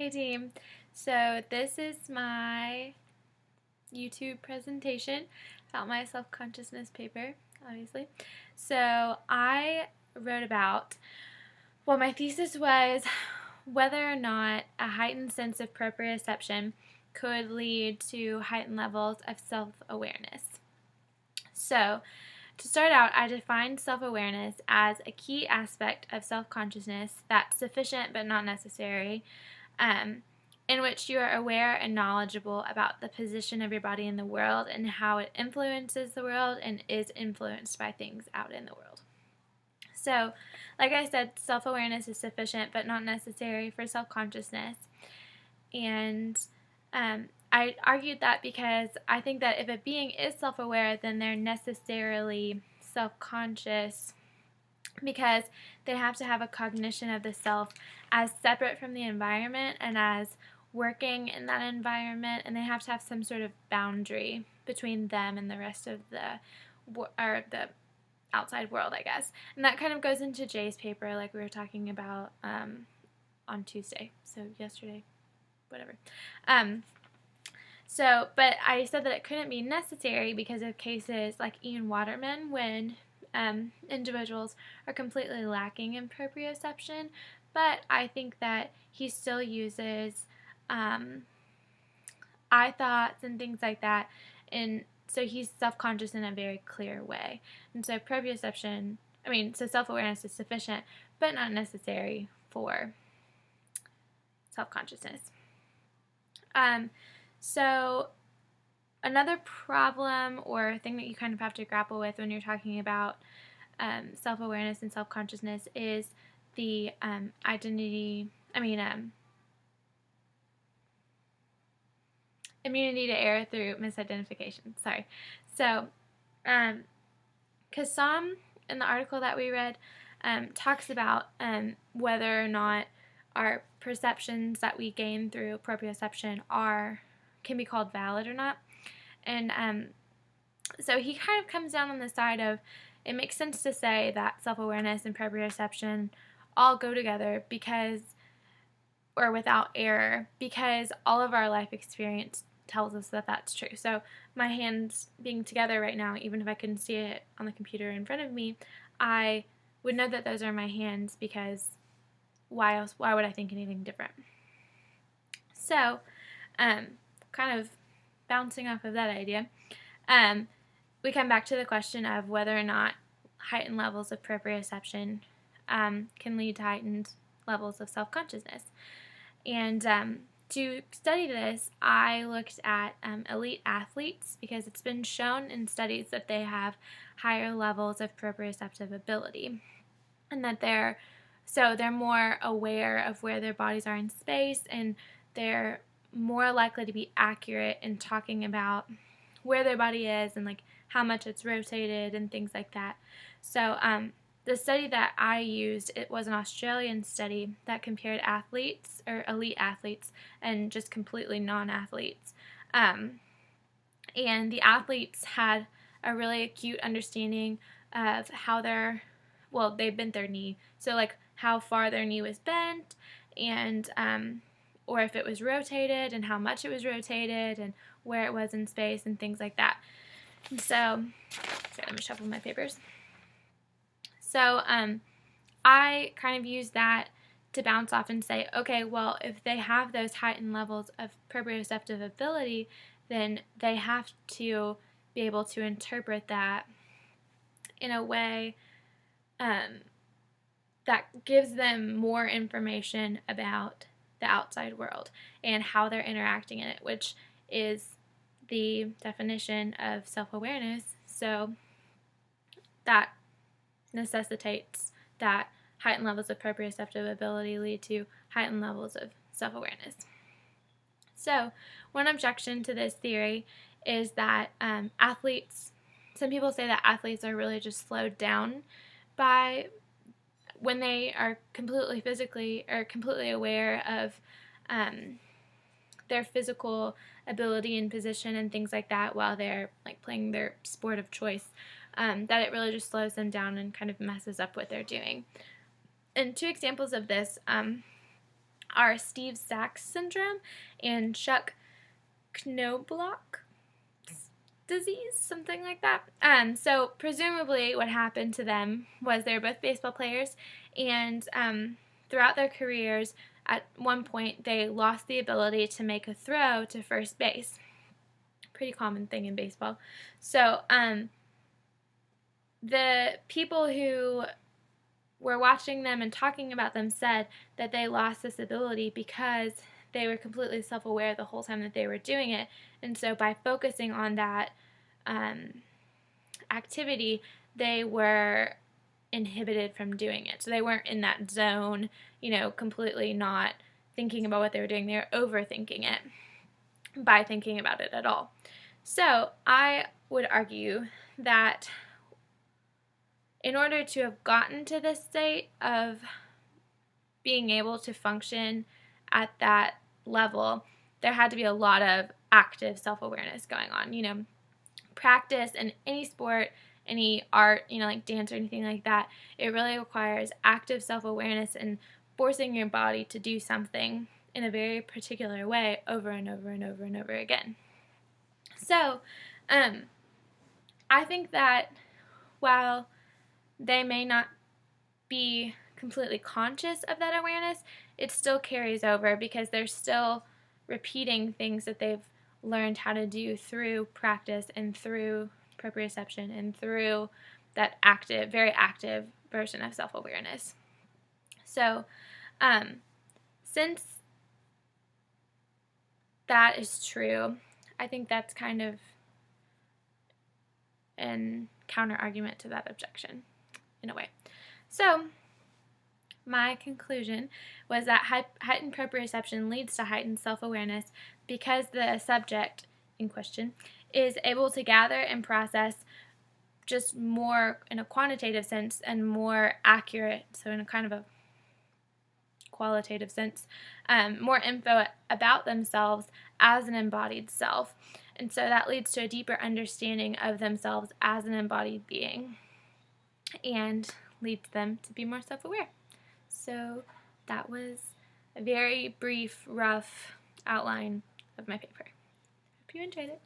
Hey team. So this is my YouTube presentation about my self-consciousness paper, obviously. So I wrote about, well, my thesis was whether or not a heightened sense of proprioception could lead to heightened levels of self-awareness. So to start out, I defined self-awareness as a key aspect of self-consciousness that's sufficient but not necessary, in which you are aware and knowledgeable about the position of your body in the world and how it influences the world and is influenced by things out in the world. So, like I said, self-awareness is sufficient but not necessary for self-consciousness. And I argued that because I think that if a being is self-aware, then they're necessarily self-conscious, because they have to have a cognition of the self as separate from the environment and as working in that environment, and they have to have some sort of boundary between them and the rest of the outside world, I guess. And that kind of goes into Jay's paper, like we were talking about on Tuesday, so yesterday, whatever. But I said that it couldn't be necessary because of cases like Ian Waterman, when individuals are completely lacking in proprioception, but I think that he still uses I thoughts and things like that, and so he's self-conscious in a very clear way. And so so self-awareness is sufficient, but not necessary for self-consciousness. So another problem or thing that you kind of have to grapple with when you're talking about self-awareness and self-consciousness is the immunity to error through misidentification. Sorry. So, Kassam, in the article that we read, talks about whether or not our perceptions that we gain through proprioception can be called valid or not. And so he kind of comes down on the side of, it makes sense to say that self-awareness and proprioception all go together without error, because all of our life experience tells us that that's true. So my hands being together right now, even if I couldn't see it on the computer in front of me, I would know that those are my hands, because why would I think anything different? So, kind of bouncing off of that idea, we come back to the question of whether or not heightened levels of proprioception can lead to heightened levels of self-consciousness. And to study this, I looked at elite athletes, because it's been shown in studies that they have higher levels of proprioceptive ability, and that they're more aware of where their bodies are in space, and they're more likely to be accurate in talking about where their body is and like how much it's rotated and things like that. So the study that I used, it was an Australian study that compared athletes, or elite athletes, and just completely non-athletes. And the athletes had a really acute understanding of how they bent their knee. So like how far their knee was bent, and or if it was rotated and how much it was rotated and where it was in space and things like that. And so, let me shuffle my papers. So I kind of use that to bounce off and say, okay, well, if they have those heightened levels of proprioceptive ability, then they have to be able to interpret that in a way that gives them more information about the outside world and how they're interacting in it, which is the definition of self-awareness. So that necessitates that heightened levels of proprioceptive ability lead to heightened levels of self-awareness. So one objection to this theory is that some people say that athletes are really just slowed down by when they are completely aware of their physical ability and position and things like that while they're like playing their sport of choice, that it really just slows them down and kind of messes up what they're doing. And two examples of this are Steve Sachs syndrome and Chuck Knobloch disease, something like that. So presumably what happened to them was they were both baseball players, and throughout their careers, at one point they lost the ability to make a throw to first base. Pretty common thing in baseball. So the people who were watching them and talking about them said that they lost this ability because they were completely self-aware the whole time that they were doing it. And so by focusing on that activity, they were inhibited from doing it. So they weren't in that zone, completely not thinking about what they were doing. They were overthinking it by thinking about it at all. So I would argue that in order to have gotten to this state of being able to function at that level, there had to be a lot of active self-awareness going on. Practice in any sport, any art, like dance or anything like that, it really requires active self-awareness and forcing your body to do something in a very particular way over and over and over and over again. So, I think that while they may not be completely conscious of that awareness, it still carries over because they're still repeating things that they've learned how to do through practice and through proprioception and through that very active version of self-awareness. So, since that is true, I think that's kind of an counter-argument to that objection, in a way. So, my conclusion was that heightened proprioception leads to heightened self-awareness because the subject in question is able to gather and process just more in a quantitative sense and more accurate, so in a kind of a qualitative sense, more info about themselves as an embodied self. And so that leads to a deeper understanding of themselves as an embodied being and leads them to be more self-aware. So that was a very brief, rough outline of my paper. Hope you enjoyed it.